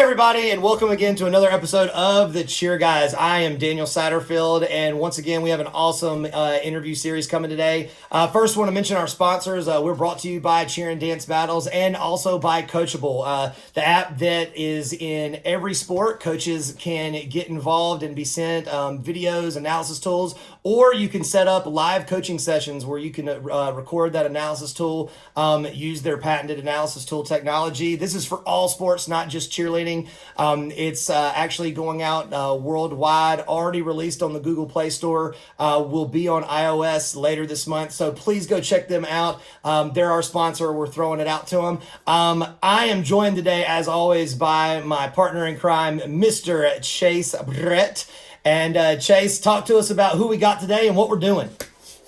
everybody, and welcome again to another episode of the Cheer Guys. I am Daniel Satterfield, and once again, we have an awesome interview series coming today. First, want to mention our sponsors. We're brought to you by Cheer and Dance Battles and also by Coachable, the app that is in every sport. Coaches can get involved and be sent videos, analysis tools, or you can set up live coaching sessions where you can record that analysis tool, use their patented analysis tool technology. This is for all sports, not just cheerleading. It's actually going out worldwide, already released on the Google Play Store, will be on iOS later this month. So please go check them out. They're our sponsor. We're throwing it out to them. I am joined today, as always, by my partner in crime, Mr. Chase Brett. And Chase, talk to us about who we got today and what we're doing.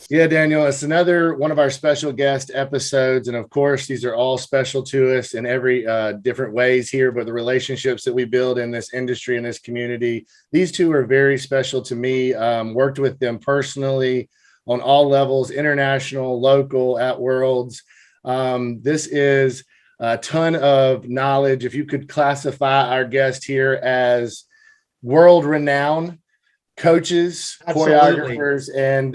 Yeah, Daniel, it's another one of our special guest episodes. And of course, these are all special to us in every different ways here, but the relationships that we build in this industry, in this community, these two are very special to me. Worked with them personally on all levels, international, local, at Worlds. This is a ton of knowledge. If you could classify our guest here as world-renowned coaches, Absolutely. choreographers, and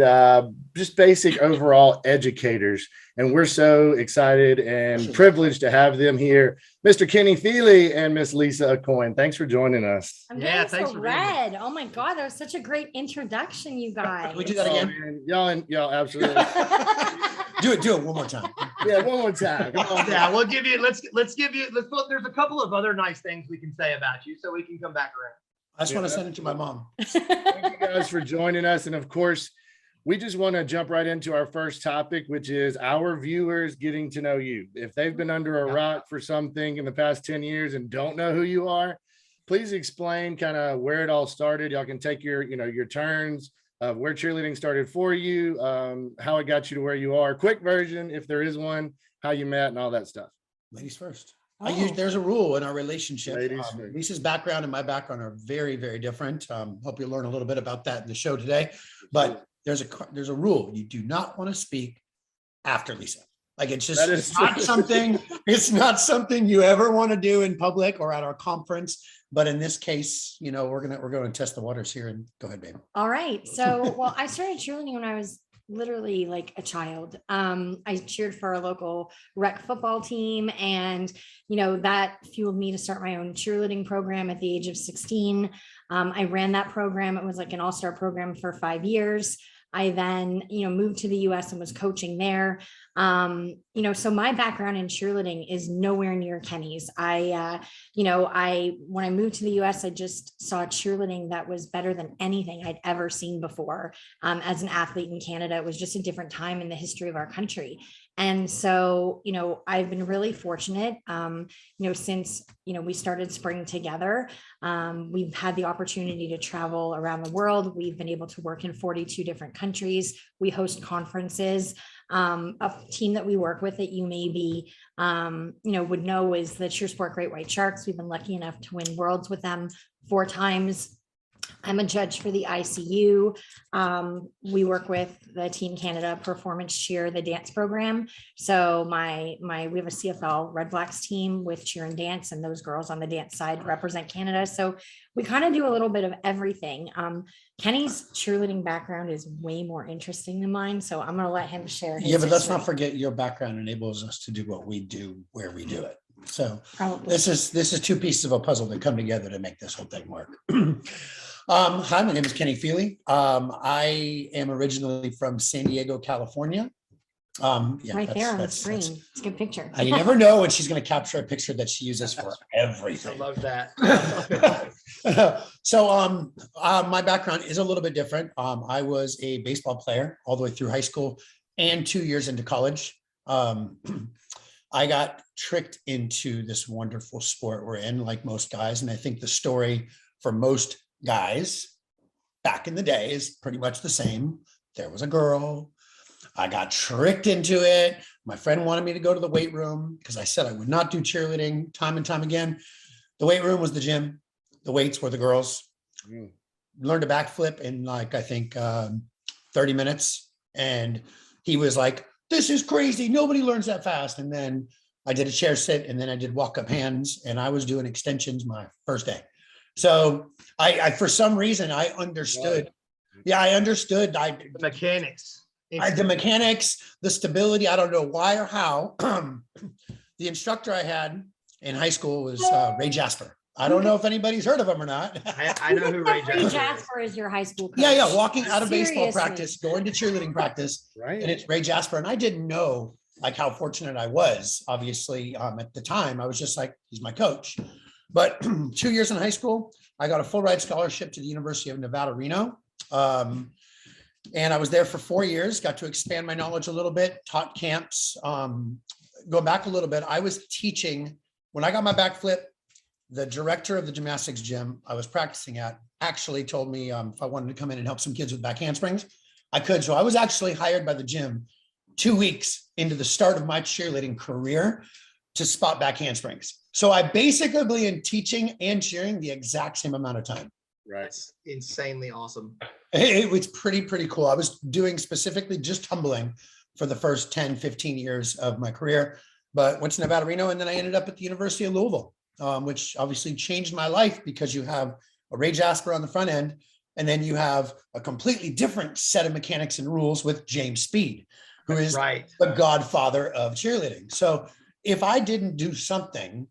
just basic overall educators. And we're so excited and privileged to have them here, Mr. Kenny Feely and Miss Lisa Coyne. Thanks for joining us. I'm getting so red. Oh my God, that was such a great introduction, you guys. Can we do that again? Y'all, absolutely. Do it one more time. Yeah, one more time. Come on. Yeah, we'll give you. Let's give you. There's a couple of other nice things we can say about you, so we can come back around. I just want to send it to my mom. Thank you guys for joining us. And of course, we just want to jump right into our first topic, which is our viewers getting to know you. If they've been under a rock for something in the past 10 years and don't know who you are, please explain kind of where it all started. Y'all can take your turns of where cheerleading started for you, how it got you to where you are. Quick version, if there is one, how you met and all that stuff. Ladies first. There's a rule in our relationship. Ladies first. Lisa's background and my background are very, very different. Hope you learn a little bit about that in the show today. But there's a rule. You do not want to speak after Lisa. Like it's not something you ever want to do in public or at our conference. But in this case, we're gonna test the waters here. And go ahead, babe. All right. So, well, I started cheerleading when I was literally like a child. I cheered for a local rec football team, and that fueled me to start my own cheerleading program at the age of 16. I ran that program. It was like an all-star program for 5 years. I then, moved to the US and was coaching there. So my background in cheerleading is nowhere near Kenny's. When I moved to the US, I just saw cheerleading that was better than anything I'd ever seen before. As an athlete in Canada, it was just a different time in the history of our country. And so, I've been really fortunate, since, we started spring together. We've had the opportunity to travel around the world. We've been able to work in 42 different countries. We host conferences. A team that we work with that you maybe, would know is the Cheersport Great White Sharks. We've been lucky enough to win worlds with them 4 times. I'm a judge for the ICU. We work with the Team Canada Performance Cheer, the dance program. So we have a CFL Red Blacks team with cheer and dance, and those girls on the dance side represent Canada. So we kind of do a little bit of everything. Kenny's cheerleading background is way more interesting than mine, so I'm going to let him share his But let's history. not forget your background enables us to do what we do where we do it. So Probably. this is 2 pieces of a puzzle that come together to make this whole thing work. Hi, my name is Kenny Feely. I am originally from San Diego, California. Right there on the screen. It's a good picture. You never know when she's going to capture a picture that she uses for everything. I love that. So my background is a little bit different. I was a baseball player all the way through high school and 2 years into college. I got tricked into this wonderful sport we're in, like most guys. And I think the story for most guys back in the day is pretty much the same. There was a girl. I got tricked into it. My friend wanted me to go to the weight room because I said I would not do cheerleading time and time again. The weight room was the gym. The weights were the girls. Learned a backflip in I think 30 minutes. And he was like, this is crazy. Nobody learns that fast. And then I did a chair sit, and then I did walk up hands, and I was doing extensions my first day. So I for some reason I understood. Yeah, I understood. The mechanics. The mechanics, the stability. I don't know why or how. The instructor I had in high school was Ray Jasper. I don't know if anybody's heard of him or not. I know who Ray Jasper is. Jasper is your high school coach. Yeah. Walking out of baseball Seriously. practice, going to cheerleading practice, Right. and it's Ray Jasper. And I didn't know like how fortunate I was. Obviously, at the time, I was just like, he's my coach. But 2 years in high school, I got a full ride scholarship to the University of Nevada, Reno. And I was there for 4 years, got to expand my knowledge a little bit, taught camps. Go back a little bit, I was teaching, when I got my backflip, the director of the gymnastics gym I was practicing at actually told me if I wanted to come in and help some kids with back handsprings, I could. So I was actually hired by the gym 2 weeks into the start of my cheerleading career to spot back handsprings. So I basically am teaching and cheering the exact same amount of time. Right. That's insanely awesome. It was pretty cool. I was doing specifically just tumbling for the first 10, 15 years of my career, but went to Nevada, Reno, and then I ended up at the University of Louisville, which obviously changed my life because you have a Ray Jasper on the front end, and then you have a completely different set of mechanics and rules with James Speed, who is the godfather of cheerleading. So if I didn't do something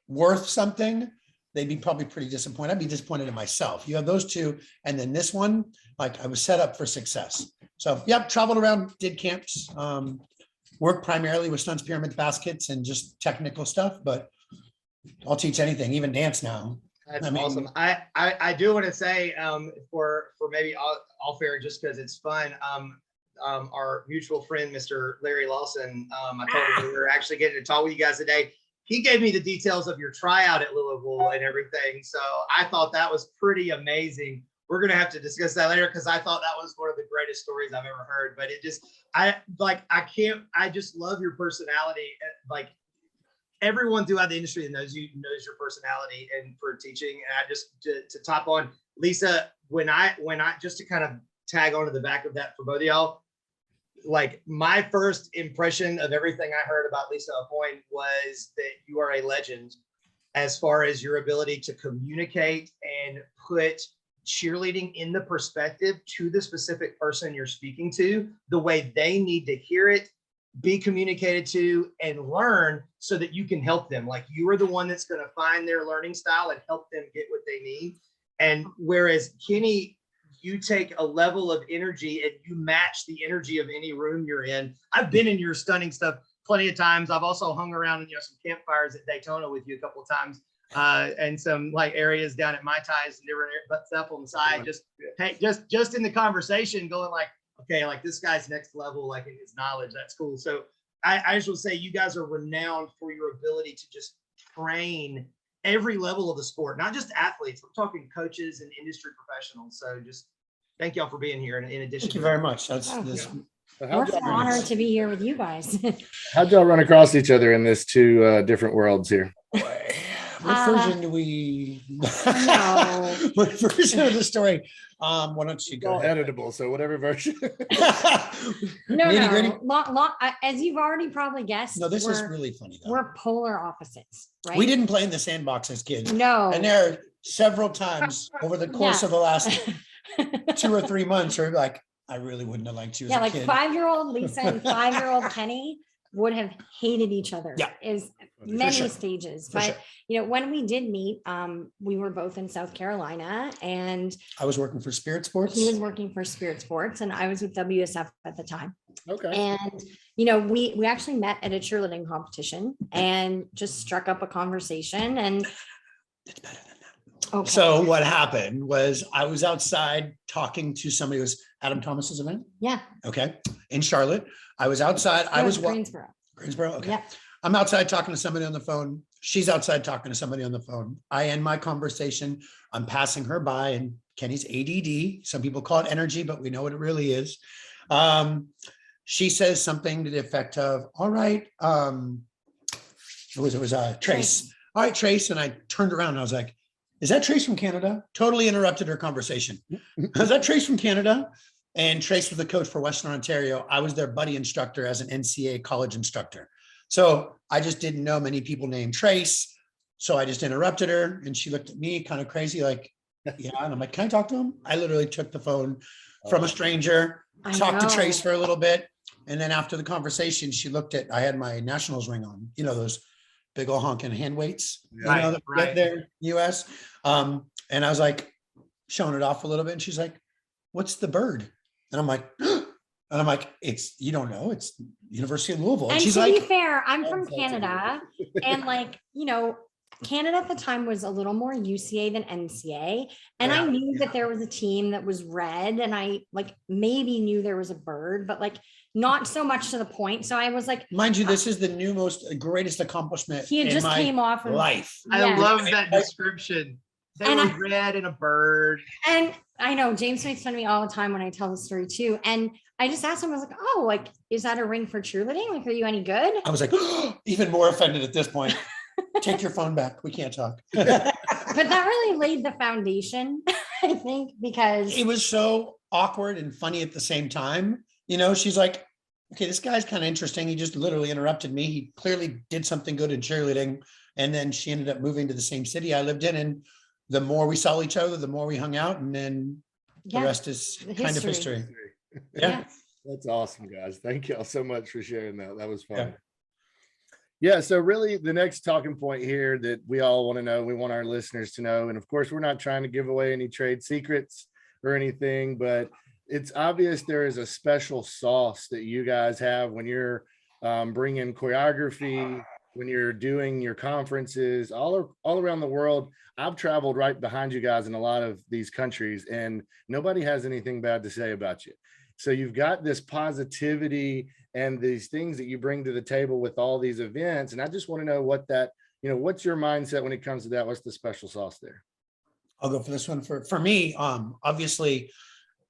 worth something, they'd be probably pretty disappointed. I'd be disappointed in myself. You have those two. And then this one, like I was set up for success. So yeah, traveled around, did camps, worked primarily with stunts, pyramids, baskets, and just technical stuff, but I'll teach anything, even dance now. That's awesome. I do want to say for maybe all fair, just because it's fun. Our mutual friend, Mr. Larry Lawson, I told him we were actually getting to talk with you guys today. He gave me the details of your tryout at Louisville and everything. So I thought that was pretty amazing. We're going to have to discuss that later because I thought that was one of the greatest stories I've ever heard. But it just, I just love your personality. Like everyone throughout the industry that knows you knows your personality and for teaching. And I just, to top on, Lisa, when I just to kind of tag onto the back of that for both of y'all, like my first impression of everything I heard about Lisa Appoint was that you are a legend as far as your ability to communicate and put cheerleading in the perspective to the specific person you're speaking to, the way they need to hear it, be communicated to, and learn so that you can help them. Like you are the one that's going to find their learning style and help them get what they need. And whereas Kenny, you take a level of energy and you match the energy of any room you're in. I've been in your stunning stuff plenty of times. I've also hung around in some campfires at Daytona with you a couple of times, and some like areas down at Mai Tais and different stuff on the side. Just in the conversation, going like, okay, like this guy's next level, like in his knowledge. That's cool. So I just will say you guys are renowned for your ability to just train every level of the sport, not just athletes. We're talking coaches and industry professionals. So just thank y'all for being here. In addition, thank you very much. We're honored to be here with you guys. How'd y'all run across each other in this two different worlds here? What version do we? No. What version of the story? Why don't you go? Editable, so whatever version. No. Nitty-gritty? As you've already probably guessed. No, this is really funny though. We're polar opposites, right? We didn't play in the sandbox as kids. No. And there are several times over the course of the last 2 or 3 months where like, I really wouldn't have liked you as a kid. 5-year-old Lisa and 5-year-old Kenny would have hated each other. Yeah. Is many sure. stages. For but sure. when we did meet, we were both in South Carolina, and I was working for Spirit Sports. he was working for Spirit Sports, and I was with WSF at the time. Okay. And we actually met at a cheerleading competition and just struck up a conversation. And It's better than that. okay. So what happened was I was outside talking to somebody. It was Adam Thomas's event. Yeah. Okay. In Charlotte. I was outside. I was Greensboro. Greensboro. Okay. Yeah. I'm outside talking to somebody on the phone. She's outside talking to somebody on the phone. I end my conversation. I'm passing her by, and Kenny's ADD. Some people call it energy, but we know what it really is. She says something to the effect of, all right. It was Trace. All right, Trace. And I turned around and I was like, is that Trace from Canada? Totally interrupted her conversation. Is that Trace from Canada? And Trace was the coach for Western Ontario. I was their buddy instructor as an NCAA college instructor. So I just didn't know many people named Trace. So I just interrupted her and she looked at me kind of crazy, like, yeah. And I'm like, can I talk to him? I literally took the phone from a stranger, I talked to know. Trace for a little bit. And then after the conversation, she looked at, I had my Nationals ring on, you know, those big old honking hand weights, you know, that we get there in the US. And I was like, showing it off a little bit. And she's like, what's the bird? And I'm like, it's, you don't know, it's University of Louisville. And she's to like, be fair, I'm from Sounds Canada, and like, you know, Canada at the time was a little more UCA than NCA. And I Yeah. knew that there was a team that was red, and I like maybe knew there was a bird, but like not so much to the point. So I was like, mind you, this is the new greatest accomplishment he had in just my came off of life. I Yeah. love that description. They And were I- red and a bird. And I know James makes fun of me all the time when I tell the story too. And I just asked him, I was like, oh, like, is that a ring for cheerleading? Like, are you any good? I was like, even more offended at this point. Take your phone back. We can't talk. But that really laid the foundation, I think, because It was so awkward and funny at the same time. You know, she's like, okay, this guy's kind of interesting. He just literally interrupted me. He clearly did something good in cheerleading. And then she ended up moving to the same city I lived in. And the more we saw each other, the more we hung out. And then the yeah, rest is the kind of history. history. yeah. Yeah. That's awesome, guys. Thank y'all so much for sharing that. That was fun. Yeah. Yeah, so really the next talking point here that we all want to know, we want our listeners to know, and of course, we're not trying to give away any trade secrets or anything, but it's obvious there is a special sauce that you guys have when you're bringing choreography, when you're doing your conferences all around the world. I've traveled right behind you guys in a lot of these countries, and nobody has anything bad to say about you. So you've got this positivity and these things that you bring to the table with all these events. And I just want to know what that, you know, what's your mindset when it comes to that? What's the special sauce there? I'll go for this one. For me, obviously,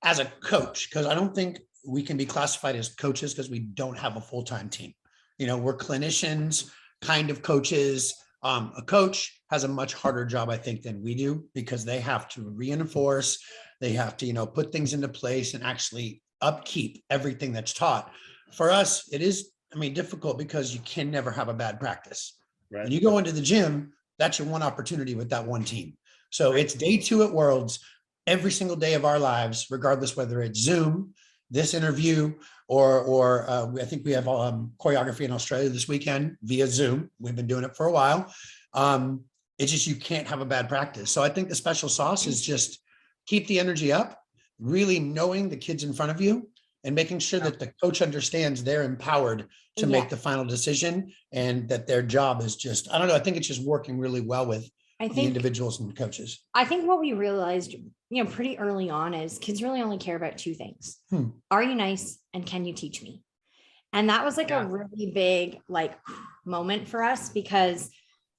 as a coach, because I don't think we can be classified as coaches because we don't have a full-time team. You know, we're clinicians, kind of coaches. A coach has a much harder job, I think, than we do, because they have to reinforce, they have to, you know, put things into place and actually upkeep everything that's taught. For us, it is, I mean, difficult because you can never have a bad practice. Right. When you go into the gym, that's your one opportunity with that one team. So it's day 2 at Worlds, every single day of our lives, regardless whether it's Zoom, this interview, or I think we have choreography in Australia this weekend via Zoom. We've been doing it for a while. It's just, you can't have a bad practice. So I think the special sauce is just keep the energy up, really knowing the kids in front of you and making sure that the coach understands they're empowered to make the final decision, and that their job is just, I don't know, I think it's just working really well with I the think individuals and coaches. I think what we realized, you know, pretty early on is kids really only care about 2 things. Are you nice? And can you teach me? And that was like a really big like moment for us, because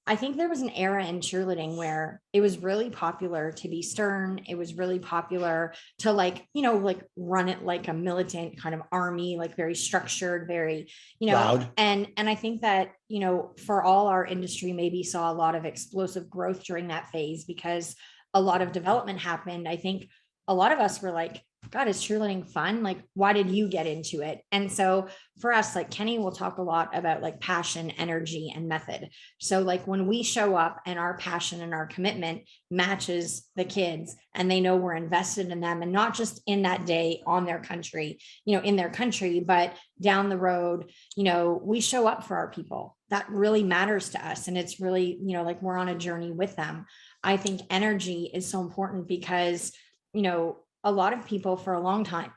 I think there was an era in cheerleading where it was really popular to be stern. It was really popular to like, you know, like run it like a militant kind of army, like very structured, very, you know, Loud. and I think that, you know, for all our industry, maybe saw a lot of explosive growth during that phase because a lot of development happened. I think a lot of us were like, God, is cheerleading fun? Like, why did you get into it? And so for us, like Kenny will talk a lot about like passion, energy, and method. So like when we show up and our passion and our commitment matches the kids and they know we're invested in them, and not just in that day on their country, you know, in their country, but down the road, you know, we show up for our people. That really matters to us. And it's really, you know, like we're on a journey with them. I think energy is so important because, you know, a lot of people for a long time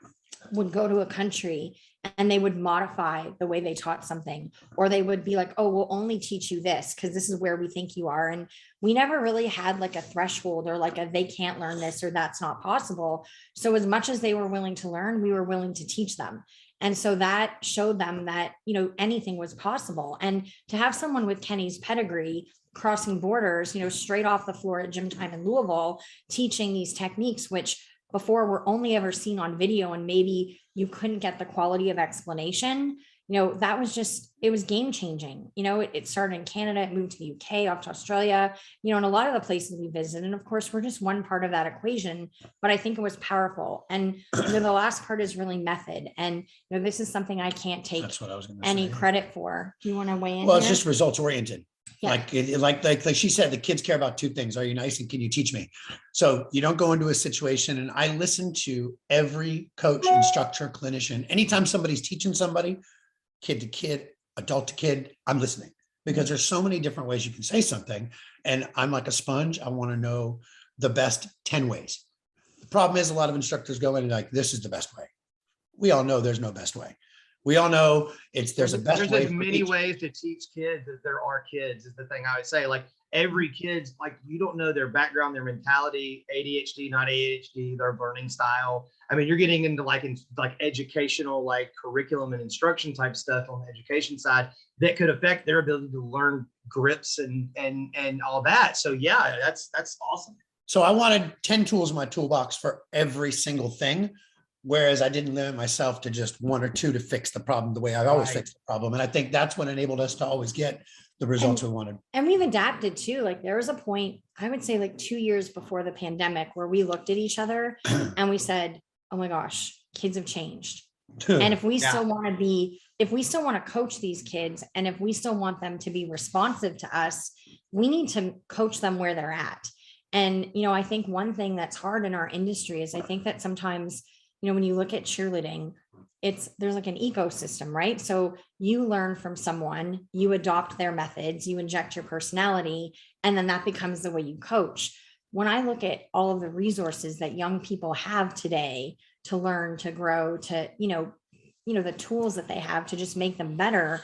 would go to a country and they would modify the way they taught something, or they would be like, oh, we'll only teach you this because this is where we think you are. And we never really had like a threshold or like a, they can't learn this or that's not possible. So as much as they were willing to learn, we were willing to teach them. And so that showed them that, you know, anything was possible. And to have someone with Kenny's pedigree crossing borders, you know, straight off the floor at gym time in Louisville, teaching these techniques, which before were only ever seen on video, and maybe you couldn't get the quality of explanation, that was just, it was game changing. It started in Canada, it moved to the UK, off to Australia, and a lot of the places we visited. And of course, we're just one part of that equation, but I think it was powerful. And the last part is really method. And this is something I can't take That's what I was going to any say. credit for. Do you want to weigh in? Well, it's here? just results oriented. Yeah. Like she said, the kids care about two things. Are you nice? And can you teach me? So you don't go into a situation, and I listen to every coach, instructor, clinician. Anytime somebody's teaching somebody, kid to kid, adult to kid, I'm listening, because there's so many different ways you can say something. And I'm like a sponge. I want to know the best 10 ways. The problem is a lot of instructors go in and like, this is the best way. We all know there's no best way. We all know there's a best way. There's as for many each. ways to teach kids as there are kids, is the thing I would say. Like every kid's, like, you don't know their background, their mentality, ADHD, not ADHD, their learning style. I mean, you're getting into like educational, like curriculum and instruction type stuff on the education side that could affect their ability to learn grips and all that. So yeah, that's awesome. So I wanted 10 tools in my toolbox for every single thing, whereas I didn't limit myself to just one or two to fix the problem the way I've always fixed the problem. And I think that's what enabled us to always get the results we wanted. And we've adapted too. Like there was a point, I would say like 2 years before the pandemic, where we looked at each other and we said, oh my gosh, kids have changed. And if we still want to coach these kids, and if we still want them to be responsive to us, we need to coach them where they're at. And, I think one thing that's hard in our industry is I think that sometimes, when you look at cheerleading, there's like an ecosystem, right? So you learn from someone, you adopt their methods, you inject your personality, and then that becomes the way you coach. When I look at all of the resources that young people have today to learn, to grow, to, the tools that they have to just make them better,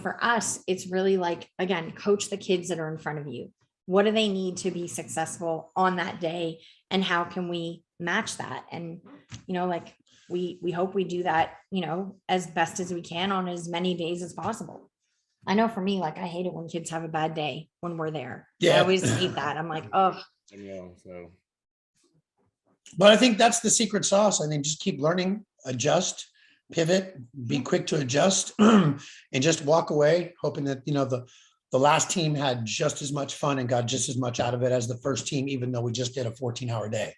for us, it's really like, again, coach the kids that are in front of you. What do they need to be successful on that day? And how can we match that? And, we hope we do that, as best as we can on as many days as possible. I know for me, like, I hate it when kids have a bad day when we're there. Yeah. I always hate that. I'm like, oh. But I think that's the secret sauce. I think just keep learning, adjust, pivot, be quick to adjust, and just walk away hoping that, the last team had just as much fun and got just as much out of it as the first team, even though we just did a 14-hour day.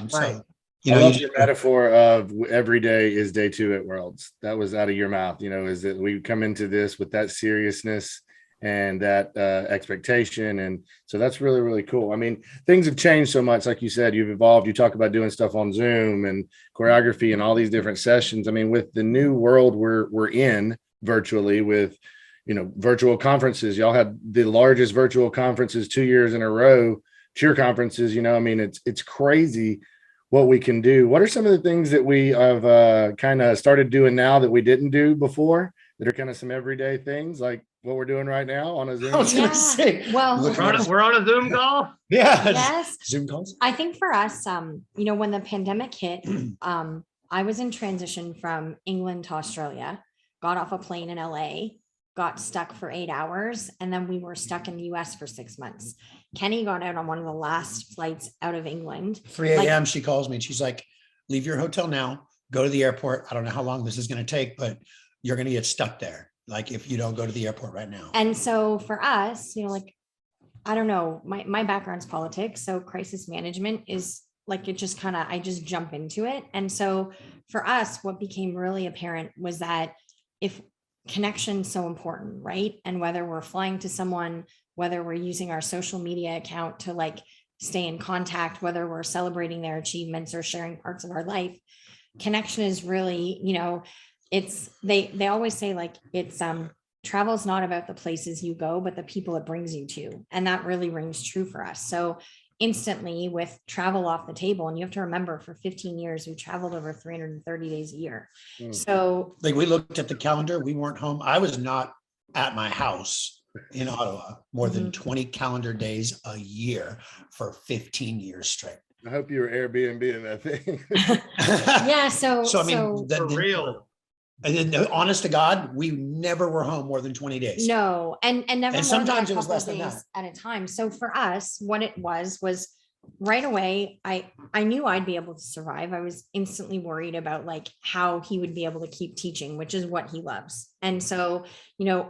So, I love your metaphor of every day is day 2 at Worlds. That was out of your mouth, is that we come into this with that seriousness and that expectation. And so that's really, really cool. I mean, things have changed so much. Like you said, you've evolved. You talk about doing stuff on Zoom and choreography and all these different sessions. I mean, with the new world we're in virtually with, virtual conferences, y'all had the largest virtual conferences 2 years in a row, cheer conferences, it's crazy what we can do. What are some of the things that we have kind of started doing now that we didn't do before, that are kind of some everyday things like what we're doing right now on a Zoom? I was going to say, well, we're on a Zoom call. Yeah. Yes. Zoom calls. I think for us, when the pandemic hit, I was in transition from England to Australia, got off a plane in LA, got stuck for 8 hours, and then we were stuck in the US for 6 months. Kenny got out on one of the last flights out of England. 3 a.m. She calls me and she's like, leave your hotel now, go to the airport. I don't know how long this is going to take, but you're going to get stuck there. Like if you don't go to the airport right now. And so for us, I don't know, my background's politics. So crisis management is like, I just jump into it. And so for us, what became really apparent was that if connection's so important, right? And whether we're flying to someone, whether we're using our social media account to like stay in contact, whether we're celebrating their achievements or sharing parts of our life, connection is really, they always say like, travel is not about the places you go, but the people it brings you to. And that really rings true for us. So instantly with travel off the table, and you have to remember for 15 years, we traveled over 330 days a year. So like we looked at the calendar, we weren't home. I was not at my house in Ottawa more than 20 calendar days a year for 15 years straight. I hope you were Airbnb in that thing. yeah. So I mean, For real. And then, honest to God, we never were home more than 20 days. No, and never. And more sometimes than it was a couple less than days at a time. So for us, what it was right away, I knew I'd be able to survive. I was instantly worried about like how he would be able to keep teaching, which is what he loves. And so,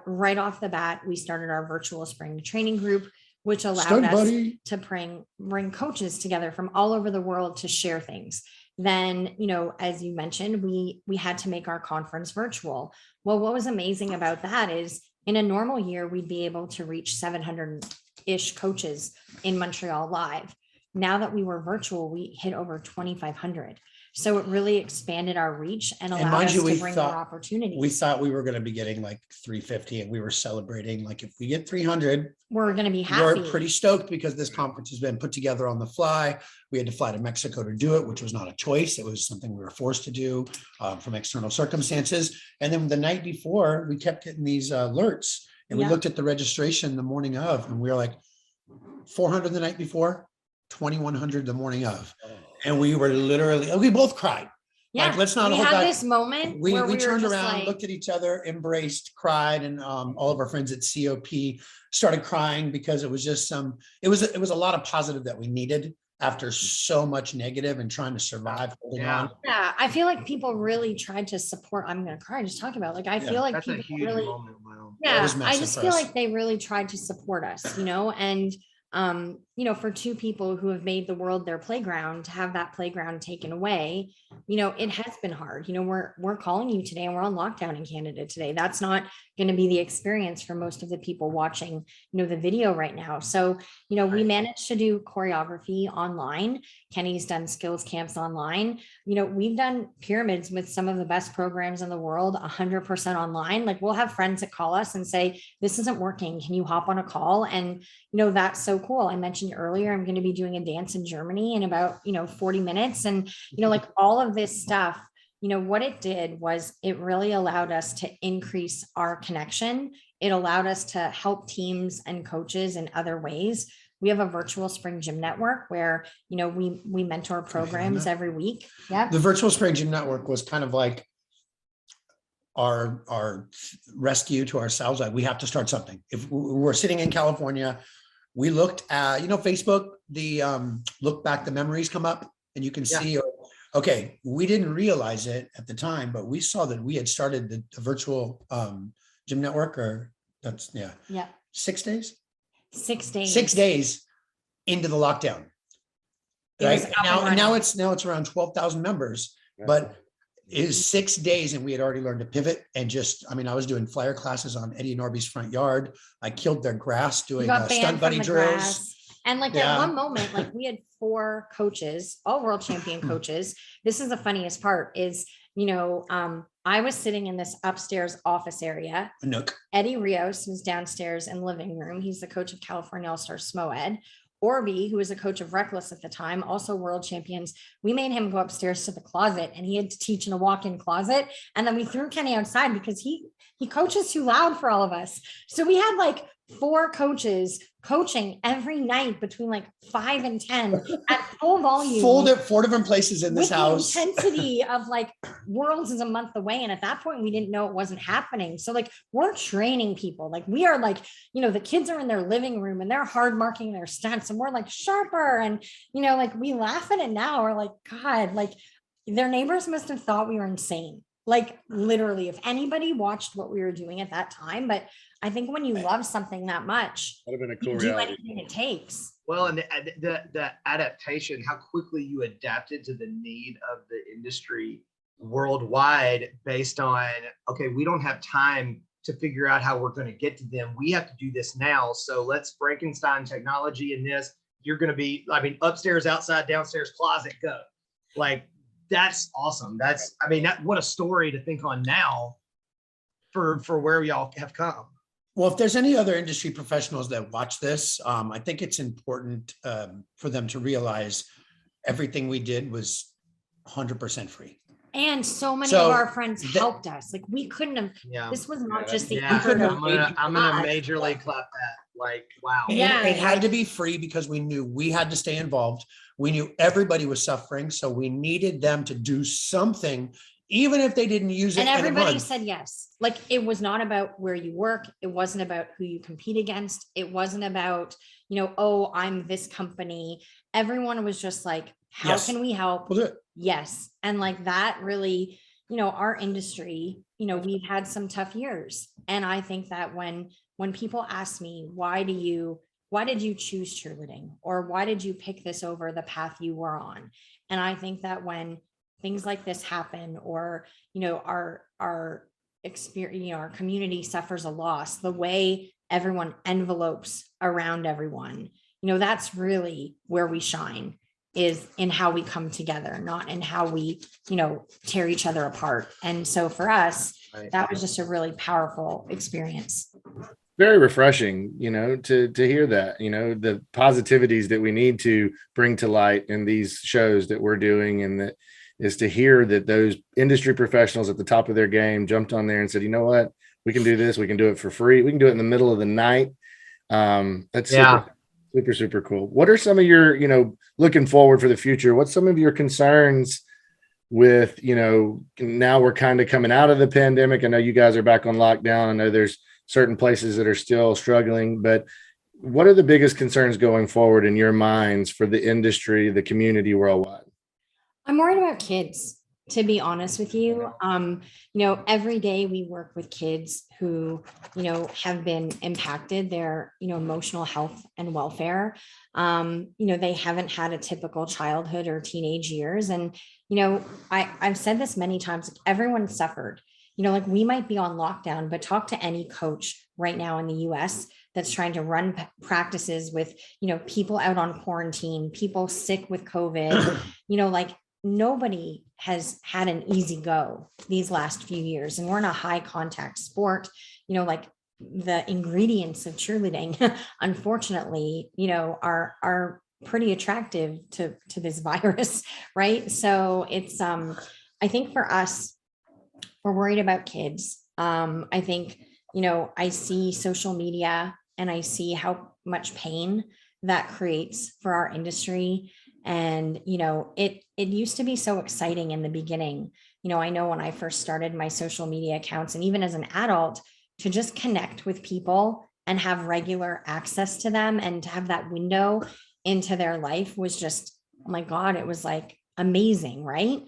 right off the bat, we started our virtual spring training group, which allowed us to bring coaches together from all over the world to share things. Then, as you mentioned, we had to make our conference virtual. Well, what was amazing about that is in a normal year, we'd be able to reach 700-ish coaches in Montreal live. Now that we were virtual, we hit over 2,500. So it really expanded our reach and allowed us to bring more opportunities. We thought we were going to be getting like 350, and we were celebrating. Like if we get 300, we're going to be happy. We're pretty stoked because this conference has been put together on the fly. We had to fly to Mexico to do it, which was not a choice. It was something we were forced to do from external circumstances. And then the night before, we kept getting these alerts, and we looked at the registration the morning of, and we were like 400 the night before, 2,100 the morning of. And we were literally, we both cried. Yeah, like, let's not we hold had back. this moment We where we turned were just around, like, looked at each other, embraced, cried, and all of our friends at COP started crying because it was just it was a lot of positive that we needed after so much negative and trying to survive, holding on. Yeah, I feel like people really tried to support. I'm gonna cry just talking about. Like, I feel like That's a people huge really, moment. Wow. yeah, was I massive just for feel us. like they really tried to support us, and for two people who have made the world their playground, to have that playground taken away, it has been hard. We're calling you today and we're on lockdown in Canada today. That's not going to be the experience for most of the people watching, the video right now. So, we managed to do choreography online. Kenny's done skills camps online. We've done pyramids with some of the best programs in the world, 100% online. Like, we'll have friends that call us and say, this isn't working. Can you hop on a call? And, that's so cool. I mentioned earlier, I'm going to be doing a dance in Germany in about, 40 minutes. And, like all of this stuff, what it did was it really allowed us to increase our connection. It allowed us to help teams and coaches in other ways. We have a virtual spring gym network where, we mentor programs every week. Yeah. The virtual spring gym network was kind of like our rescue to ourselves. Like, we have to start something. If we're sitting in California, we looked at, Facebook, the look back, the memories come up and you can see, okay, we didn't realize it at the time, but we saw that we had started the virtual gym network, or that's 6 days. 6 days. 6 days into the lockdown. Right now it's around 12,000 members, but it is 6 days and we had already learned to pivot and I was doing flyer classes on Eddie and Orby's front yard. I killed their grass doing stunt buddy drills. And like at one moment, like we had 4 coaches, all world champion coaches. This is the funniest part is, I was sitting in this upstairs office area. Nook. Eddie Rios was downstairs in the living room. He's the coach of California All-Star SMOED. Orby, who was a coach of Reckless at the time, also world champions, we made him go upstairs to the closet and he had to teach in a walk-in closet. And then we threw Kenny outside because he coaches too loud for all of us. So we had like 4 coaches coaching every night between like 5 and 10 at full volume. 4 different places in this house. The intensity of like Worlds is a month away. And at that point, we didn't know it wasn't happening. So like we're training people. Like we are like, the kids are in their living room and they're hard marking their stunts and we're like sharper. And, like we laugh at it now. We're like, God, like their neighbors must have thought we were insane. Like literally, if anybody watched what we were doing at that time, but I think when you love something that much, That'd have been a cool you do reality. anything it takes. Well, and the adaptation, how quickly you adapted to the need of the industry worldwide based on, okay, we don't have time to figure out how we're going to get to them. We have to do this now. So let's Frankenstein technology in this. You're going to be, upstairs, outside, downstairs, closet, go. Like, that's awesome. What a story to think on now for where y'all have come. Well, if there's any other industry professionals that watch this, I think it's important for them to realize everything we did was 100% free. And so many of our friends helped us. Like we couldn't have, this was not just the effort of I'm gonna majorly clap that. Like, wow. It had to be free because we knew we had to stay involved. We knew everybody was suffering. So we needed them to do something even if they didn't use it. And in a everybody month. said yes. Like, it was not about where you work. It wasn't about who you compete against. It wasn't about, oh, I'm this company. Everyone was just like, how Yes. can we help? We'll do it. Yes. And like that really, our industry, we've had some tough years. And I think that when people ask me, why did you choose cheerleading, or why did you pick this over the path you were on? And I think that when things like this happen, or, our experience, our community suffers a loss, the way everyone envelopes around everyone, that's really where we shine, is in how we come together, not in how we, tear each other apart. And so for us, that was just a really powerful experience. Very refreshing, to hear that, the positivities that we need to bring to light in these shows that we're doing, and that is to hear that those industry professionals at the top of their game jumped on there and said, you know what, we can do this. We can do it for free. We can do it in the middle of the night. That's super, super cool. What are some of your, looking forward for the future? What's some of your concerns with, now we're kind of coming out of the pandemic? I know you guys are back on lockdown. I know there's certain places that are still struggling, but what are the biggest concerns going forward in your minds for the industry, the community worldwide? I'm worried about kids, to be honest with you. Every day we work with kids who, have been impacted, their, emotional health and welfare. They haven't had a typical childhood or teenage years. And, I've said this many times, like, everyone suffered. Like, we might be on lockdown, but talk to any coach right now in the US that's trying to run practices with, people out on quarantine, people sick with COVID, like, nobody has had an easy go these last few years. And we're in a high contact sport, like the ingredients of cheerleading, unfortunately, are pretty attractive to this virus. Right. So it's, I think for us, we're worried about kids. I think, I see social media and I see how much pain that creates for our industry. And, it used to be so exciting in the beginning. I know when I first started my social media accounts, and even as an adult, to just connect with people and have regular access to them and to have that window into their life was just, oh my God, it was like amazing. Right.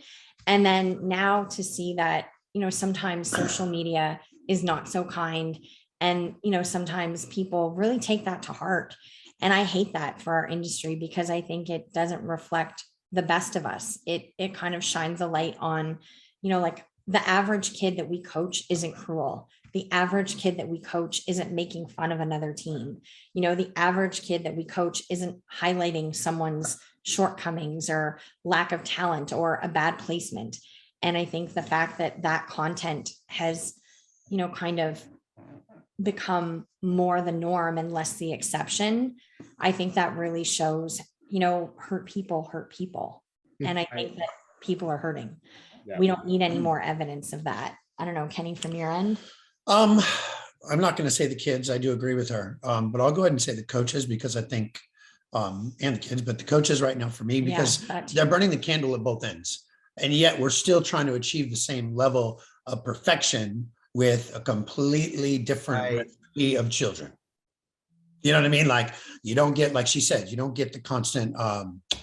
And then now to see that, sometimes social media is not so kind. And, sometimes people really take that to heart. And I hate that for our industry, because I think it doesn't reflect the best of us. It kind of shines a light on, like, the average kid that we coach isn't cruel. The average kid that we coach isn't making fun of another team. The average kid that we coach isn't highlighting someone's shortcomings or lack of talent or a bad placement. And I think the fact that that content has, kind of become more the norm and less the exception, I think that really shows, hurt people. And I think that people are hurting. Yeah. We don't need any more evidence of that. I don't know, Kenny, from your end. I'm not going to say the kids. I do agree with her, but I'll go ahead and say the coaches, because I think, and the kids, but the coaches right now for me, because they're burning the candle at both ends. And yet we're still trying to achieve the same level of perfection with a completely different recipe of children. You know what I mean? Like, you don't get, like she said, you don't get the constant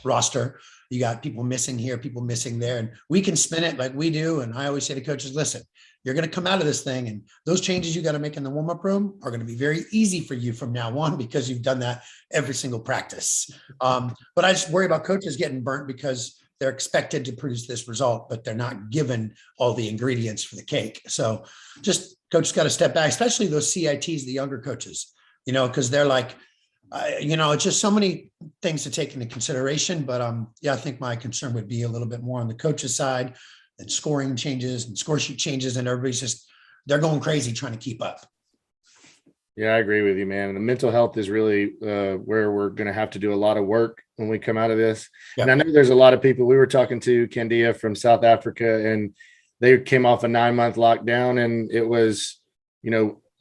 roster. You got people missing here, people missing there, and we can spin it like we do. And I always say to coaches, listen, you're going to come out of this thing, and those changes you got to make in the warm-up room are going to be very easy for you from now on, because you've done that every single practice. But I just worry about coaches getting burnt, because they're expected to produce this result, but they're not given all the ingredients for the cake. So just coaches got to step back, especially those CITs, the younger coaches, because they're like, it's just so many things to take into consideration. But I think my concern would be a little bit more on the coaches side, and scoring changes and score sheet changes, and everybody's they're going crazy trying to keep up. Yeah, I agree with you, man. The mental health is really where we're going to have to do a lot of work when we come out of this. Yep. And I know there's a lot of people. We were talking to Candia from South Africa, and they came off a 9-month lockdown, and it was,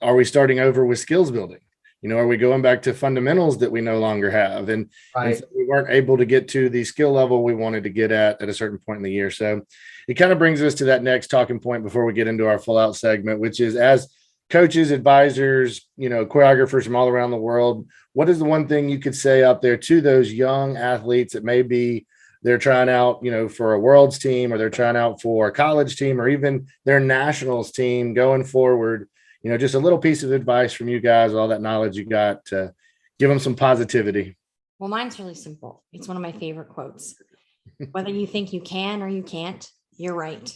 are we starting over with skills building? Are we going back to fundamentals that we no longer have? And so we weren't able to get to the skill level we wanted to get at a certain point in the year. So it kind of brings us to that next talking point before we get into our full out segment, which is, as coaches, advisors, choreographers from all around the world, what is the one thing you could say out there to those young athletes that maybe they're trying out, for a world's team, or they're trying out for a college team, or even their nationals team going forward? Just a little piece of advice from you guys, all that knowledge you got, to give them some positivity. Well, mine's really simple. It's one of my favorite quotes. Whether you think you can or you can't, you're right.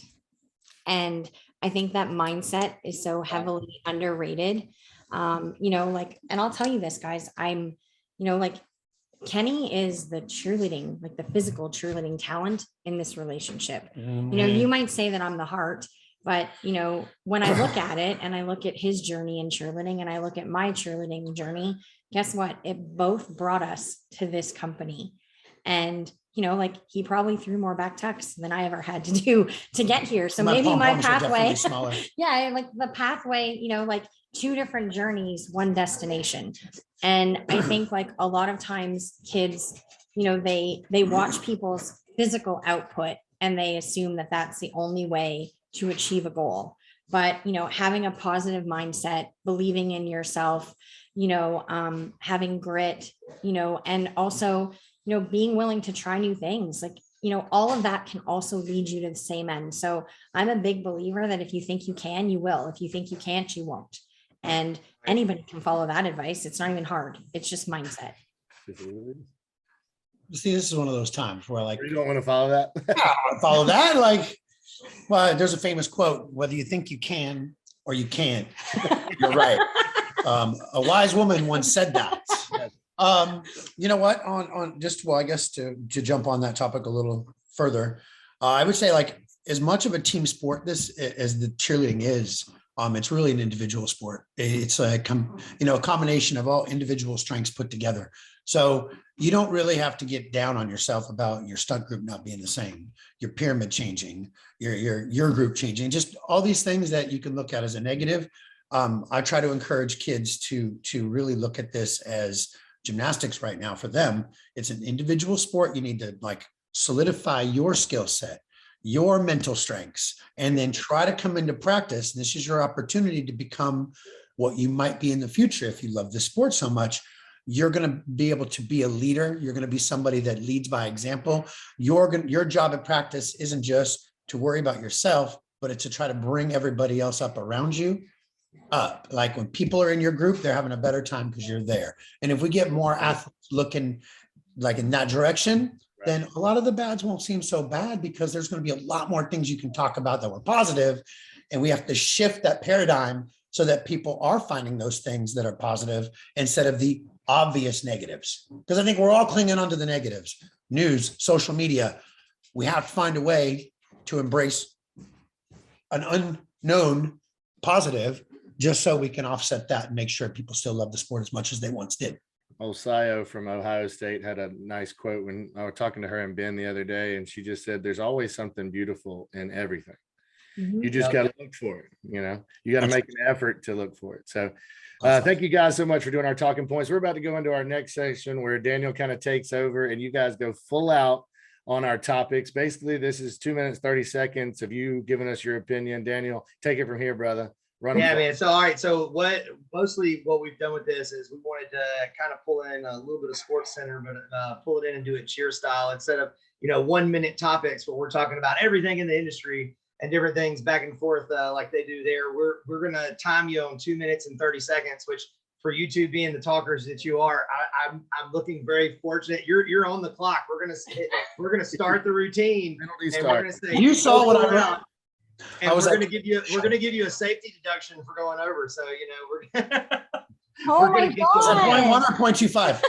And I think that mindset is so heavily underrated. And I'll tell you this, guys, I'm, Kenny is the cheerleading, like the physical cheerleading talent in this relationship. You might say that I'm the heart, but, when I look at it and I look at his journey in cheerleading and I look at my cheerleading journey, guess what? It both brought us to this company. And, he probably threw more back tucks than I ever had to do to get here. So maybe my pathway, yeah, like the pathway, two different journeys, one destination. And I think a lot of times kids, they watch people's physical output and they assume that that's the only way to achieve a goal. But, having a positive mindset, believing in yourself, having grit, and also, being willing to try new things, all of that can also lead you to the same end. So I'm a big believer that if you think you can, you will. If you think you can't, you won't. And anybody can follow that advice. It's not even hard. It's just mindset. See, this is one of those times where you don't want to follow that. Follow that. Well, there's a famous quote: whether you think you can or you can't, you're right. A wise woman once said that. You know what? I guess to jump on that topic a little further, I would say as much of a team sport as the cheerleading is, it's really an individual sport. It's a combination of all individual strengths put together. So you don't really have to get down on yourself about your stunt group not being the same, your pyramid changing, your group changing, just all these things that you can look at as a negative. I try to encourage kids to really look at this as gymnastics right now. For them, it's an individual sport. You need to solidify your skill set, your mental strengths, and then try to come into practice. And this is your opportunity to become what you might be in the future. If you love this sport so much, you're going to be able to be a leader. You're going to be somebody that leads by example. Your job at practice isn't just to worry about yourself, but it's to try to bring everybody else up around you up. When people are in your group, they're having a better time because you're there. And if we get more athletes looking in that direction, then a lot of the bads won't seem so bad, because there's going to be a lot more things you can talk about that were positive. And we have to shift that paradigm so that people are finding those things that are positive instead of the obvious negatives. Because I think we're all clinging onto the negatives. News, social media. We have to find a way to embrace an unknown positive, just so we can offset that and make sure people still love the sport as much as they once did. Osayo from Ohio State had a nice quote when I was talking to her and Ben the other day, and she just said, there's always something beautiful in everything. You just got to look for it. You got to make an effort to look for it. So thank you guys so much for doing our talking points. We're about to go into our next section where Daniel kind of takes over and you guys go full out on our topics. Basically, this is 2 minutes, 30 seconds of you giving us your opinion. Daniel, take it from here, brother. Yeah, man. So, all right. So what we've done with this is we wanted to kind of pull in a little bit of Sports Center, but pull it in and do it cheer style instead of, 1 minute topics, where we're talking about everything in the industry and different things back and forth like they do there. We're going to time you on 2 minutes and 30 seconds, which for you two being the talkers that you are, I'm looking very fortunate. You're on the clock. We're going to start the routine. And we're going to say, you saw what I wrote. And we're going to give you a safety deduction for going over. So, we're my God. 0.1 or 0.25.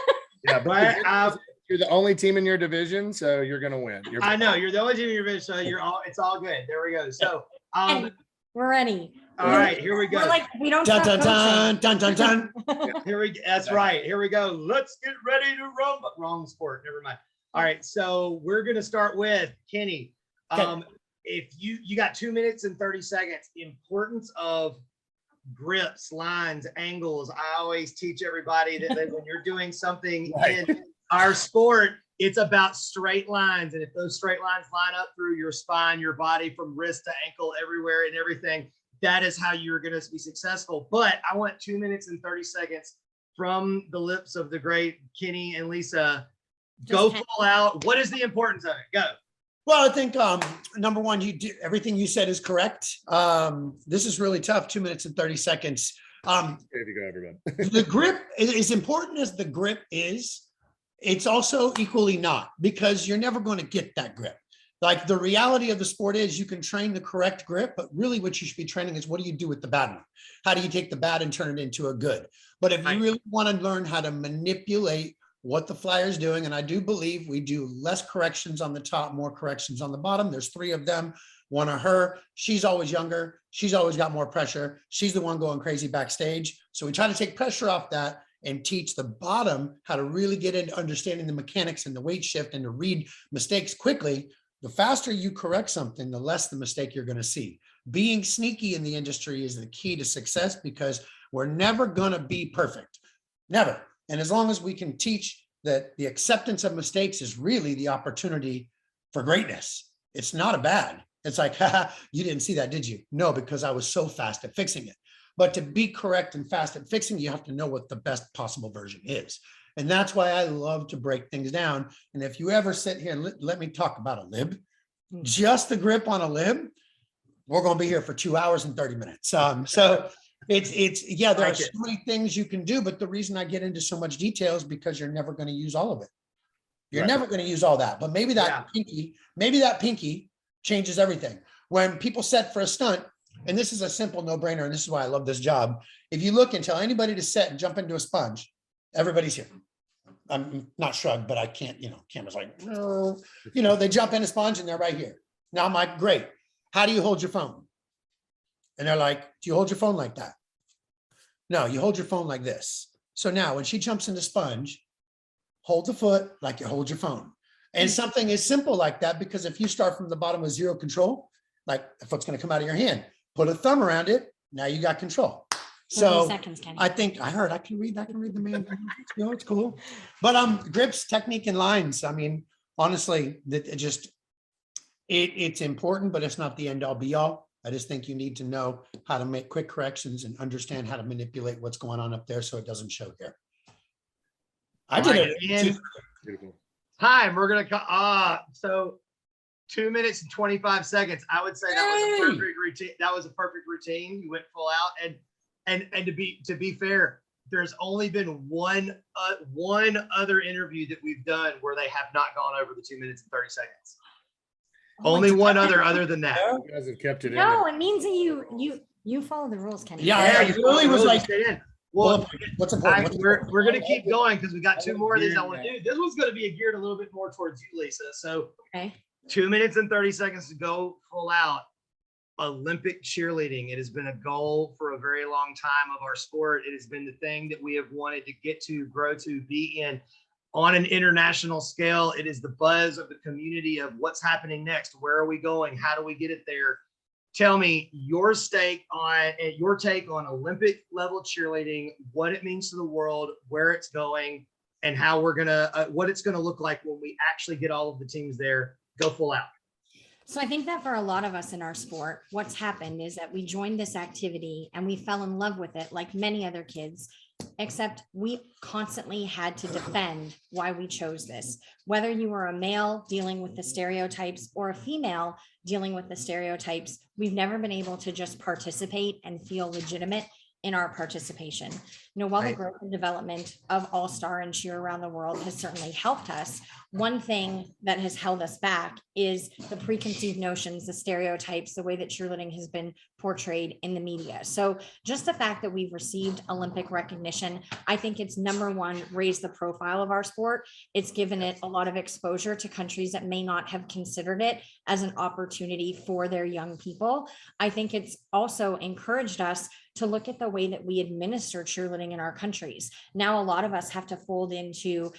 Yeah, but you're the only team in your division, so you're going to win. I know you're the only team in your division, so it's all good. There we go. So, we're ready. All right, here we go. We don't dun, dun, dun, dun, dun. That's right. Here we go. Let's get ready to rumble. Wrong sport. Never mind. All right, so we're going to start with Kenny. Okay. If you got 2 minutes and 30 seconds, importance of grips, lines, angles. I always teach everybody that when you're doing something Right. in our sport, it's about straight lines. And if those straight lines line up through your spine, your body from wrist to ankle, everywhere and everything, that is how you're going to be successful. But I want 2 minutes and 30 seconds from the lips of the great Kenny and Lisa. Go full out. What is the importance of it? Go. Well, I think number one, you do everything you said is correct. This is really tough. 2 minutes and 30 seconds. There you go, everyone. The grip is important as the grip is. It's also equally not, because you're never going to get that grip. Like, the reality of the sport is you can train the correct grip, but really what you should be training is, what do you do with the bad one? How do you take the bad and turn it into a good? But if you really want to learn how to manipulate what the flyer is doing, and I do believe we do less corrections on the top, more corrections on the bottom. There's 3 of them. One of her, she's always younger. She's always got more pressure. She's the one going crazy backstage. So we try to take pressure off that and teach the bottom how to really get into understanding the mechanics and the weight shift and to read mistakes quickly. The faster you correct something, the less the mistake you're going to see. Being sneaky in the industry is the key to success, because we're never going to be perfect. Never. And as long as we can teach that the acceptance of mistakes is really the opportunity for greatness. It's not a bad. It's like, haha, you didn't see that, did you? No, because I was so fast at fixing it. But to be correct and fast at fixing, you have to know what the best possible version is. And that's why I love to break things down. And if you ever sit here and let me talk about a lib, just the grip on a lib, we're going to be here for 2 hours and 30 minutes. So yeah, there are so many things you can do, but the reason I get into so much detail is because you're never going to use all of it. You're never going to use all that, but maybe that pinky changes everything. When people set for a stunt, and this is a simple no-brainer, and this is why I love this job. If you look and tell anybody to set and jump into a sponge, everybody's here. I'm not shrugged, but I can't, camera's like, they jump in a sponge and they're right here. Now I'm like, great. How do you hold your phone? And they're like, do you hold your phone like that? No, you hold your phone like this. So now when she jumps in the sponge, hold the foot like you hold your phone. And something is simple like that, because if you start from the bottom with zero control, like the foot's going to come out of your hand, put a thumb around it. Now you got control. So I think I can read the man. It's cool. But grips, technique, and lines. I mean, honestly, it's important, but it's not the end all be all. I just think you need to know how to make quick corrections and understand how to manipulate what's going on up there so it doesn't show here. I did it. Beautiful. Hi, we're gonna so 2 minutes and 25 seconds. I would say that was a perfect routine. That was a perfect routine. You went full out, and to be fair, there's only been one other interview that we've done where they have not gone over the 2 minutes and 30 seconds. Only one other than that. You guys have kept it in. No, it means that you follow the rules, Kenny. Yeah, you really was like, well, what's important? we're going to keep going because we got 2 more of these I want to do. This one's going to be geared a little bit more towards you, Lisa. So 2 minutes and 30 seconds to go full out. Olympic cheerleading. It has been a goal for a very long time of our sport. It has been the thing that we have wanted to get to, grow to, be in on an international scale. It is the buzz of the community of what's happening next. Where are we going? How do we get it there? Tell me your take on Olympic level cheerleading, what it means to the world, where it's going, and how we're gonna what it's gonna look like when we actually get all of the teams there. Go full out. So I think that for a lot of us in our sport, what's happened is that we joined this activity and we fell in love with it like many other kids, except we constantly had to defend why we chose this. Whether you were a male dealing with the stereotypes or a female dealing with the stereotypes, we've never been able to just participate and feel legitimate in our participation. While the growth and development of All-Star and cheer around the world has certainly helped us, one thing that has held us back is the preconceived notions, the stereotypes, the way that cheerleading has been portrayed in the media. So just the fact that we've received Olympic recognition, I think it's number one, raised the profile of our sport. It's given it a lot of exposure to countries that may not have considered it as an opportunity for their young people. I think it's also encouraged us to look at the way that we administer cheerleading in our countries. Now, a lot of us have to fold into,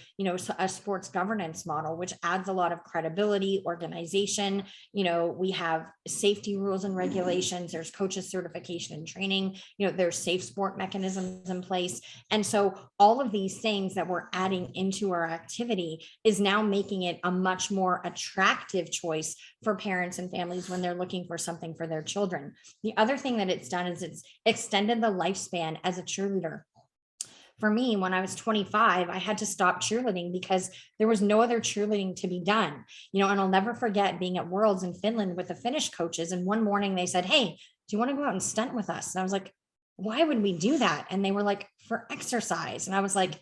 a sports governance model, which adds a lot of credibility, organization. We have safety rules and regulations. There's coaches certification and training. There's safe sport mechanisms in place. And so all of these things that we're adding into our activity is now making it a much more attractive choice for parents and families when they're looking for something for their children. The other thing that it's done is it's extended the lifespan as a cheerleader. For me, when I was 25, I had to stop cheerleading because there was no other cheerleading to be done. And I'll never forget being at Worlds in Finland with the Finnish coaches. And one morning they said, "Hey, do you want to go out and stunt with us?" And I was like, "Why would we do that?" And they were like, "For exercise." And I was like,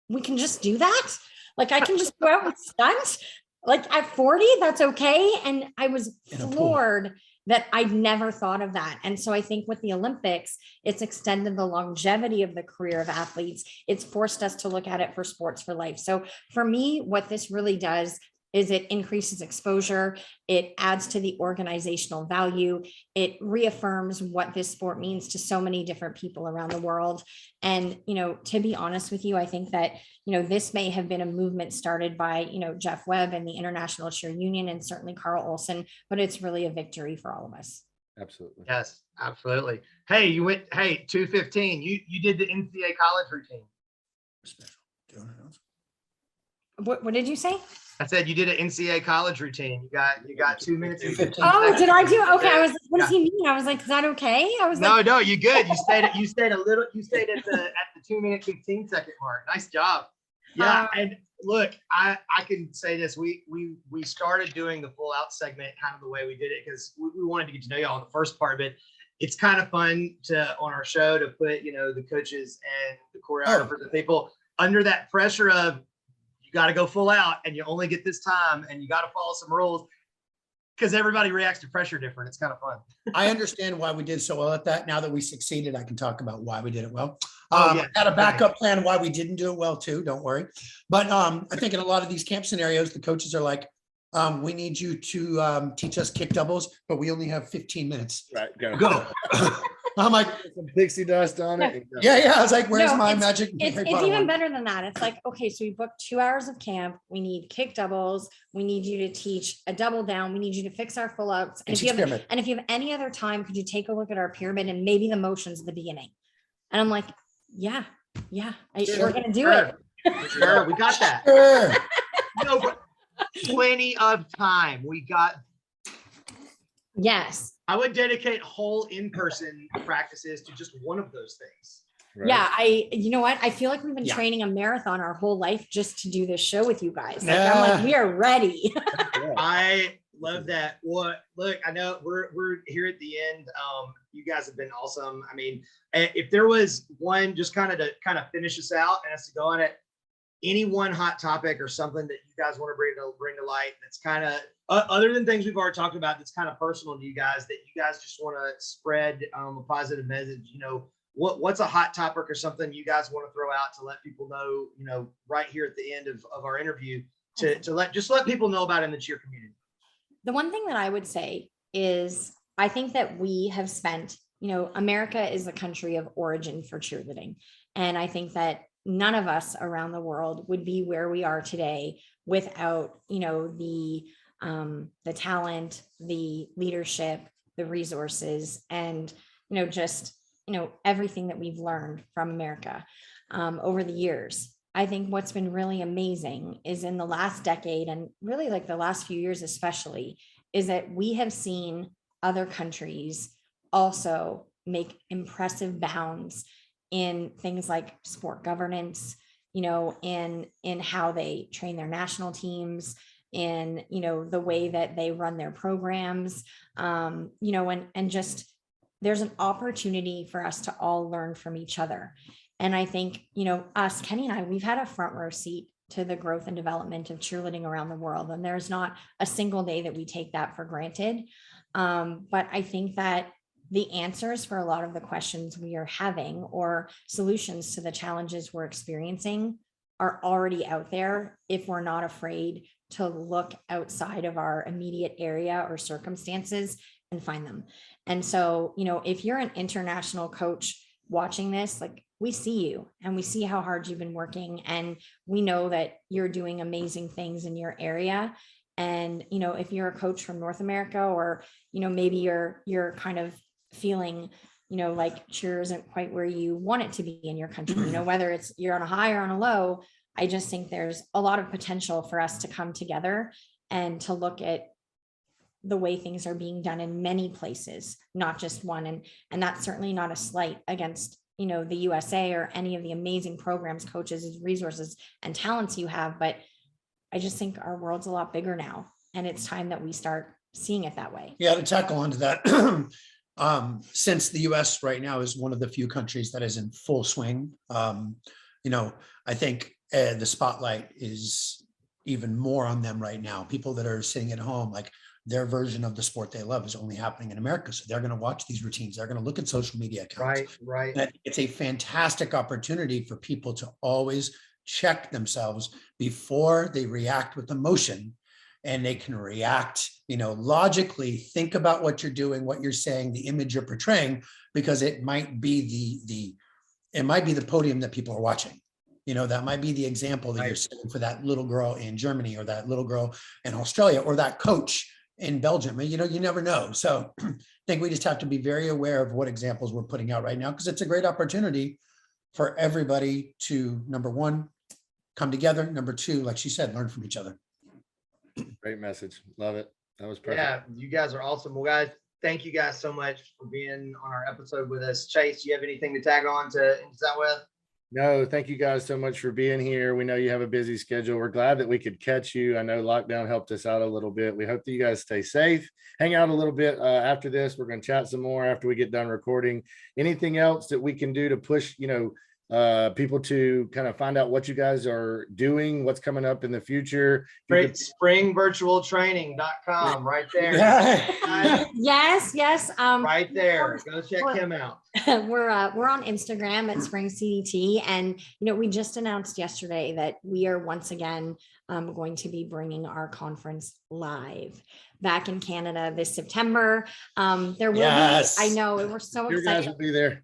"We can just do that? Like, I can just go out and stunt? Like at 40, that's okay." And I was floored that I'd never thought of that. And so I think with the Olympics, it's extended the longevity of the career of athletes. It's forced us to look at it for sports for life. So for me, what this really does is it increases exposure. It adds to the organizational value. It reaffirms what this sport means to so many different people around the world. And, to be honest with you, I think that, this may have been a movement started by, Jeff Webb and the International Cheer Union and certainly Carl Olson, but it's really a victory for all of us. Absolutely. Yes, absolutely. Hey, 2:15. You did the NCAA college routine. What did you say? I said you did an NCAA college routine. You got 2 minutes and 15 Oh, seconds. did I do? Okay. I was like, what does he mean? I was like, is that okay? I was like, No, you good. You stayed at the 2 minute 15 second mark. Nice job. Yeah. And look, I can say this. We started doing the full out segment kind of the way we did it because we wanted to get to know y'all in the first part, but it's kind of fun on our show to put, the coaches and the choreographers and people under that pressure of, got to go full out and you only get this time and you got to follow some rules because everybody reacts to pressure different. It's kind of fun. I understand why we did so well at that. Now that we succeeded, I can talk about why we did it well. Yeah. I had a backup plan why we didn't do it well too. Don't worry. But I think in a lot of these camp scenarios, the coaches are like, we need you to teach us kick doubles, but we only have 15 minutes. Right. Go. I'm like, some pixie dust on it. and go. yeah. I was like, where's No, my magic? It's Harry Potter even one? better than that. It's like, okay, so we booked 2 hours of camp. We need kick doubles. We need you to teach a double down. We need you to fix our full outs. And if you have any other time, could you take a look at our pyramid and maybe the motions at the beginning? And I'm like, yeah, we're gonna do it. Sure, we got that. Sure. No, but plenty of time. We got. Yes. I would dedicate whole in-person practices to just one of those things. Right. Yeah, you know what? I feel like we've been training a marathon our whole life just to do this show with you guys. Like, I'm like, we are ready. I love that. Look, I know we're here at the end. You guys have been awesome. I mean, if there was one just kind of finish us out and us to go on it, any one hot topic or something that you guys want to bring to light that's kind of other than things we've already talked about, that's kind of personal to you guys that you guys just want to spread a positive message. What's a hot topic or something you guys want to throw out to let people know, right here at the end of our interview to let people know about in the cheer community. The one thing that I would say is I think that we have spent, America is the country of origin for cheerleading. And I think that none of us around the world would be where we are today without, the talent, the leadership, the resources, and, everything that we've learned from America over the years. I think what's been really amazing is in the last decade, and really like the last few years especially, is that we have seen other countries also make impressive bounds in things like sport governance, in how they train their national teams, in, the way that they run their programs, and just there's an opportunity for us to all learn from each other. And I think, us, Kenny and I, we've had a front row seat to the growth and development of cheerleading around the world. And there's not a single day that we take that for granted. But I think that the answers for a lot of the questions we are having or solutions to the challenges we're experiencing are already out there if we're not afraid to look outside of our immediate area or circumstances and find them. And so, you know, if you're an international coach watching this, like, we see you and we see how hard you've been working, and we know that you're doing amazing things in your area. And, you know, if you're a coach from North America, or, you know, maybe you're kind of feeling, you know, like cheer isn't quite where you want it to be in your country, you know, whether it's you're on a high or on a low, I just think there's a lot of potential for us to come together and to look at the way things are being done in many places, not just one. And that's certainly not a slight against, you know, the USA or any of the amazing programs, coaches, resources, and talents you have. But I just think our world's a lot bigger now, and it's time that we start seeing it that way. Yeah, to tackle onto that, since the US right now is one of the few countries that is in full swing, you know, I think the spotlight is even more on them right now. People that are sitting at home, like, their version of the sport they love is only happening in America. So they're going to watch these routines. They're going to look at social media accounts. Right. And it's a fantastic opportunity for people to always check themselves before they react with emotion. And they can react, you know, logically, think about what you're doing, what you're saying, the image you're portraying, because it might be the podium that people are watching. You know, that might be the example that you're setting for that little girl in Germany, or that little girl in Australia, or that coach in Belgium. You know, you never know. So I think we just have to be very aware of what examples we're putting out right now, because it's a great opportunity for everybody to, number one, come together. Number two, like she said, learn from each other. Great message. Love it. That was perfect. Yeah, you guys are awesome. Well, guys, thank you guys so much for being on our episode with us. Chase, do you have anything to tag on to end that with? No, thank you guys so much for being here. We know you have a busy schedule. We're glad that we could catch you. I know lockdown helped us out a little bit. We hope that you guys stay safe. Hang out a little bit after this. We're going to chat some more after we get done recording. Anything else that we can do to push, you know, people to kind of find out what you guys are doing, what's coming up in the future? Springvirtualtraining.com right there. Yes. Right there. Go check him out. We're on Instagram at Spring CDT, and you know, we just announced yesterday that we are once again going to be bringing our conference live back in Canada this September. There will be, I know, we're so Your excited. guys will be there.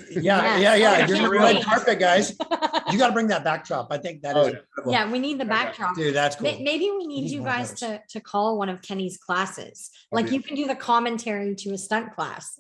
Yeah. You're the red carpet, guys. You got to bring that backdrop. I think that is incredible. Yeah, we need the backdrop. Dude, that's cool. Maybe we need you guys to call one of Kenny's classes. Like, you can do the commentary to a stunt class.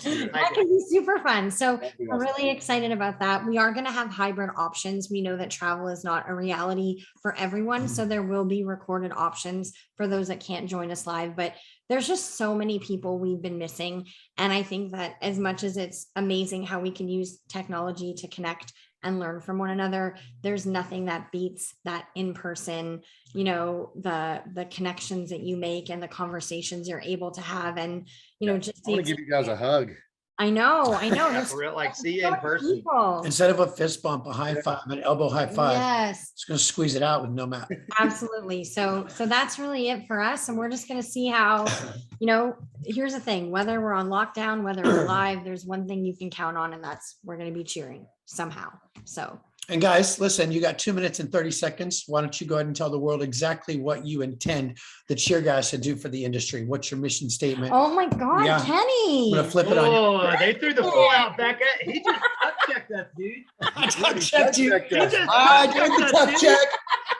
That could be super fun. So we're really excited about that. We are going to have hybrid options. We know that travel is not a reality for everyone. So there will be recorded options for those that can't join us live, but there's just so many people we've been missing. And I think that as much as it's amazing how we can use technology to connect and learn from one another, there's nothing that beats that in person, you know, the connections that you make and the conversations you're able to have. And, you know, just I want to give you guys a hug. I know. Yeah, for real, like, see you in person. People. Instead of a fist bump, a high five, an elbow high five. Yes, It's going to squeeze it out with no map. absolutely. So that's really it for us. And we're just going to see how, you know, here's the thing, whether we're on lockdown, whether we're live, there's one thing you can count on, and that's we're going to be cheering somehow. So. And guys, listen, you got 2 minutes and 30 seconds. Why don't you go ahead and tell the world exactly what you intend the cheer guys to do for the industry? What's your mission statement? Oh my God, Yeah. Kenny. I'm going to flip it on you. Oh, they threw the full out back at. He just checked that, dude. I tough checked you. He just I did the tough check.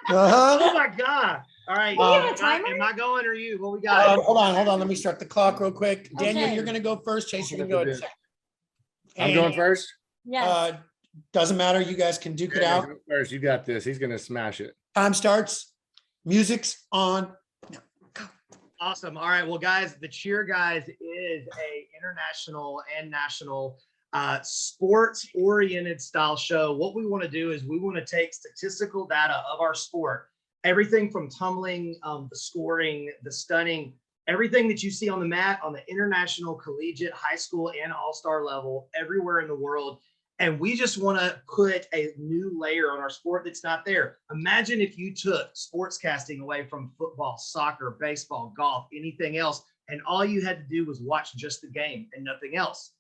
Uh-huh. Oh my God. All right. Do you have a timer? Am I going or you? What we got? Hold on. Let me start the clock real quick. Daniel, Okay. you're going to go first. Chase, you're going to go ahead. I'm going first. Yes. Doesn't matter. You guys can duke it Yeah, out. go first. You got this. He's going to smash it. Time starts. Music's on. Awesome. All right. Well, guys, the Cheer Guys is a international and national sports-oriented style show. What we want to do is we want to take statistical data of our sport, everything from tumbling, the scoring, the stunning, everything that you see on the mat on the international, collegiate, high school, and all-star level, everywhere in the world. And we just want to put a new layer on our sport that's not there. Imagine if you took sportscasting away from football, soccer, baseball, golf, anything else, and all you had to do was watch just the game and nothing else.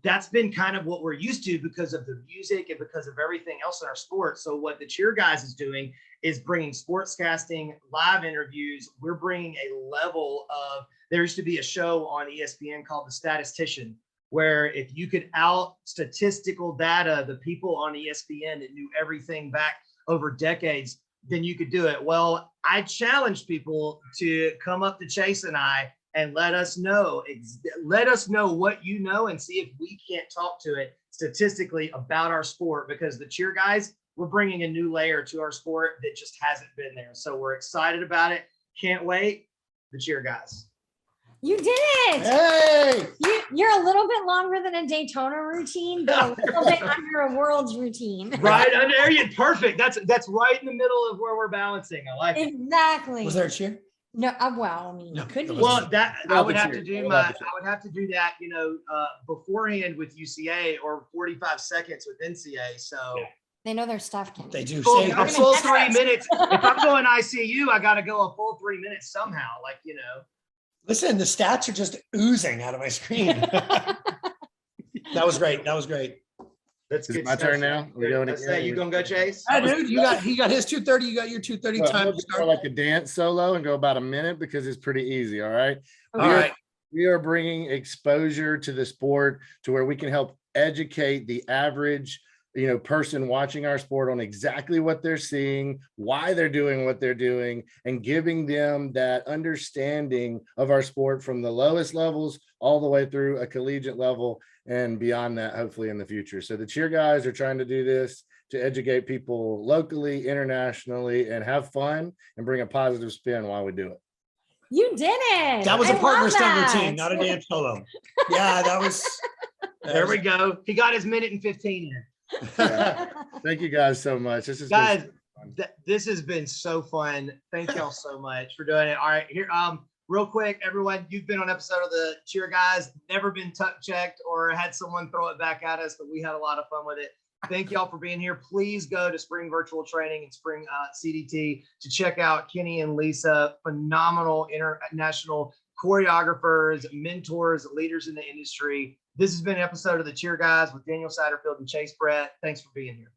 that's been kind of what we're used to because of the music and because of everything else in our sport. So what the Cheer Guys is doing is bringing sportscasting, live interviews. We're bringing a level of, there used to be a show on ESPN called The Statistician, where if you could out statistical data, the people on ESPN that knew everything back over decades, then you could do it. Well, I challenge people to come up to Chase and I and let us know what you know and see if we can't talk to it statistically about our sport, because the Cheer Guys, we're bringing a new layer to our sport that just hasn't been there. So we're excited about it. Can't wait. The Cheer Guys. You did it. Hey, You're a little bit longer than a Daytona routine, but a little bit under a Worlds routine. Right under you. Perfect. That's right in the middle of where we're balancing. I like it. Exactly. was there a cheer? No, well, I mean, No, it could be. Well, that I would have to cheer. do I would have to do that, beforehand with UCA or 45 seconds with NCA. So They know their stuff. Kenny. They do. full, Say, a full 3 minutes. If I'm going ICU, I got to go a full 3 minutes somehow. listen, the stats are just oozing out of my screen. That was great. That was great. That's Is good it my stuff. turn now? We're going Let's again? say you gonna go, Chase? Dude, he got his 2:30. You got your 2:30 Well, time we'll to do start. more like a dance solo and go about a minute because it's pretty easy. All right. All We are- right. We are bringing exposure to the sport to where we can help educate the average, person watching our sport on exactly what they're seeing, why they're doing what they're doing, and giving them that understanding of our sport from the lowest levels all the way through a collegiate level and beyond that, hopefully in the future. So the Cheer Guys are trying to do this to educate people locally, internationally, and have fun and bring a positive spin while we do it. You did it. That was I a partner love stunt that. routine, not a dance solo. Yeah, that was. There we go. He got his minute and 15 in. Thank you guys so much. This is Guys, this has been so fun. Thank y'all so much for doing it. All right, here, real quick, everyone, you've been on an episode of the Cheer Guys, never been tuck checked or had someone throw it back at us, but we had a lot of fun with it. Thank y'all for being here. Please go to Spring Virtual Training and Spring CDT to check out Kenny and Lisa, phenomenal international choreographers, mentors, leaders in the industry. This has been an episode of the Cheer Guys with Daniel Satterfield and Chase Brett. Thanks for being here.